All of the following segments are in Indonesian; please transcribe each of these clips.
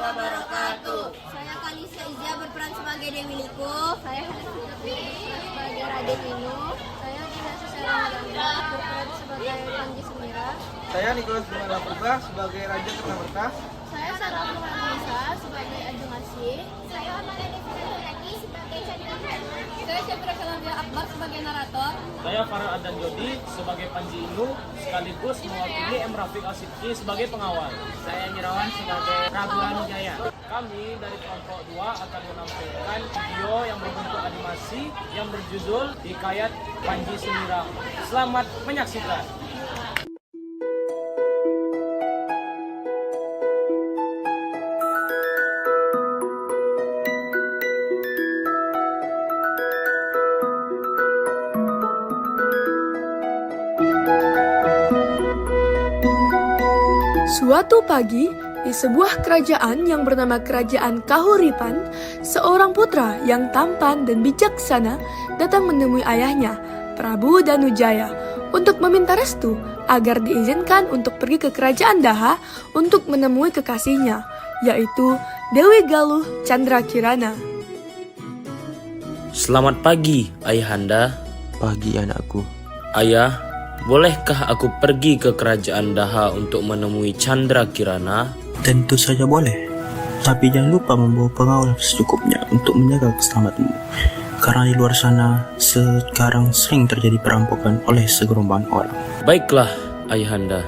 wabarakatuh. Saya Kalisia Izia berperan sebagai Dewi Liko. Saya Hanis berperan sebagai Raden Inu. Saya Dina Susana Madanda berperan sebagai Panji Semira. Saya Nikolas Bimala Purba sebagai Raja Kertamerta. Saya Sarah Nurhanisa sebagai Ajeng Asih. Saya Amalia Devina sebagai Chandra Kirana. Saya Syabra Kalamia Akbar sebagai narator. Saya Farah Adan Jodi sebagai Panji Inu sekaligus mewakili M. Rafiq Asidki sebagai pengawal. Saya Nyirawan sebagai Prabu Ranujaya. Kami dari kelompok 2 akan menampilkan video yang berbentuk animasi yang berjudul Hikayat Panji Semira. Selamat menyaksikan. Suatu pagi, di sebuah kerajaan yang bernama Kerajaan Kahuripan, seorang putra yang tampan dan bijaksana datang menemui ayahnya, Prabu Danujaya, untuk meminta restu agar diizinkan untuk pergi ke Kerajaan Daha untuk menemui kekasihnya, yaitu Dewi Galuh Candrakirana. Selamat pagi, Ayahanda. Pagi anakku. Ayah, bolehkah aku pergi ke Kerajaan Daha untuk menemui Candrakirana? Tentu saja boleh. Tapi jangan lupa membawa pengawal secukupnya untuk menjaga keselamatanmu. Karena di luar sana sekarang sering terjadi perampokan oleh segerombolan orang. Baiklah, Ayahanda.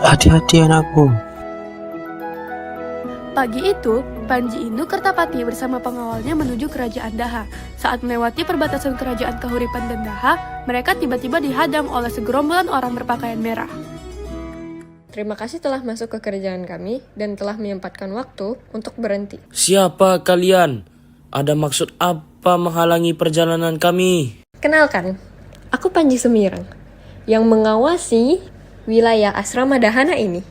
Hati-hati anakku. Pagi itu, Panji Inu Kertapati bersama pengawalnya menuju Kerajaan Daha. Saat melewati perbatasan Kerajaan Kahuripan dan Daha, mereka tiba-tiba dihadang oleh segerombolan orang berpakaian merah. Terima kasih telah masuk ke kerajaan kami dan telah menyempatkan waktu untuk berhenti. Siapa kalian? Ada maksud apa menghalangi perjalanan kami? Kenalkan, aku Panji Semirang yang mengawasi wilayah asrama Dahana ini.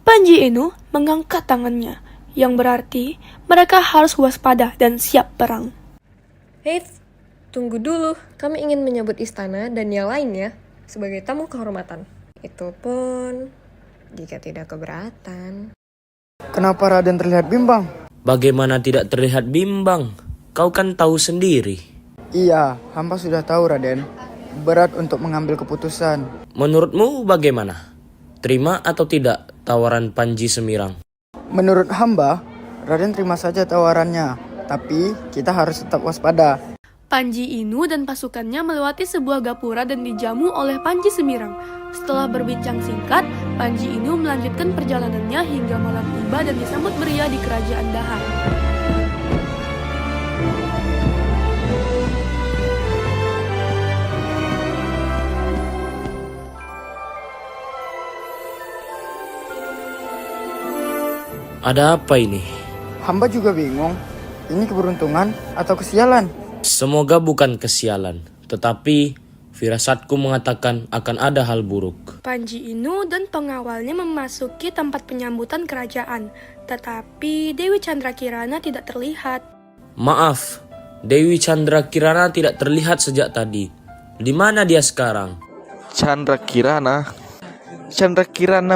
Panji Inu mengangkat tangannya, yang berarti mereka harus waspada dan siap perang. Hei, tunggu dulu. Kami ingin menyebut istana dan yang lainnya sebagai tamu kehormatan. Itu pun jika tidak keberatan. Kenapa Raden terlihat bimbang? Bagaimana tidak terlihat bimbang? Kau kan tahu sendiri. Iya, hamba sudah tahu Raden. Berat untuk mengambil keputusan. Menurutmu bagaimana? Terima atau tidak tawaran Panji Semirang? Menurut hamba, Raden terima saja tawarannya. Tapi kita harus tetap waspada. Panji Inu dan pasukannya melewati sebuah gapura dan dijamu oleh Panji Semirang. Setelah berbincang singkat, Panji Inu melanjutkan perjalanannya hingga malam tiba dan disambut meriah di Kerajaan Daha. Ada apa ini? Hamba juga bingung. Ini keberuntungan atau kesialan? Semoga bukan kesialan, tetapi firasatku mengatakan akan ada hal buruk. Panji Inu dan pengawalnya memasuki tempat penyambutan kerajaan, tetapi Dewi Candrakirana tidak terlihat. Maaf, Dewi Candrakirana tidak terlihat sejak tadi. Di mana dia sekarang? Candrakirana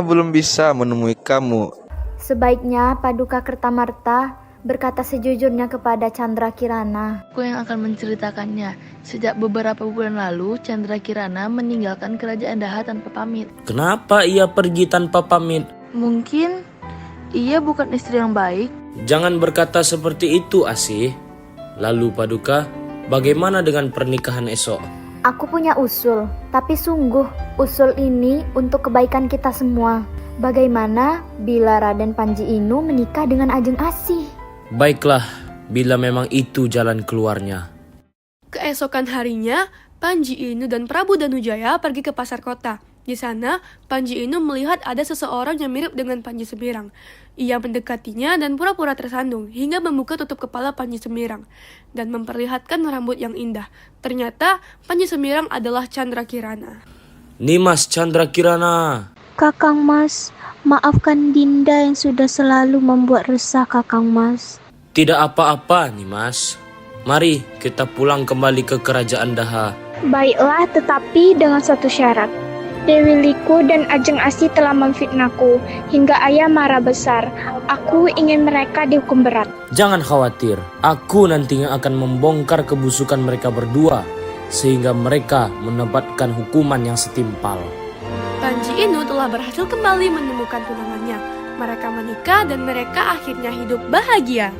belum bisa menemui kamu. Sebaiknya Paduka Kertamerta berkata sejujurnya kepada Candrakirana. Aku yang akan menceritakannya. Sejak beberapa bulan lalu, Candrakirana meninggalkan kerajaan Daha tanpa pamit. Kenapa ia pergi tanpa pamit? Mungkin ia bukan istri yang baik. Jangan berkata seperti itu, Asih. Lalu Paduka, bagaimana dengan pernikahan esok? Aku punya usul, tapi sungguh usul ini untuk kebaikan kita semua. Bagaimana bila Raden Panji Inu menikah dengan Ajeng Asih? Baiklah, bila memang itu jalan keluarnya. Keesokan harinya, Panji Inu dan Prabu Danujaya pergi ke pasar kota. Di sana, Panji Inu melihat ada seseorang yang mirip dengan Panji Semirang. Ia mendekatinya dan pura-pura tersandung hingga membuka tutup kepala Panji Semirang dan memperlihatkan rambut yang indah. Ternyata Panji Semirang adalah Candrakirana. Nimas Candrakirana. Kakang Mas, maafkan Dinda yang sudah selalu membuat resah Kakang Mas. Tidak apa-apa, Nimas. Mari kita pulang kembali ke Kerajaan Daha. Baiklah, tetapi dengan satu syarat. Dewi Liku dan Ajeng Asih telah memfitnahku hingga ayah marah besar. Aku ingin mereka dihukum berat. Jangan khawatir, aku nantinya akan membongkar kebusukan mereka berdua sehingga mereka mendapatkan hukuman yang setimpal. Panji Inu telah berhasil kembali menemukan tunangannya. Mereka menikah dan mereka akhirnya hidup bahagia.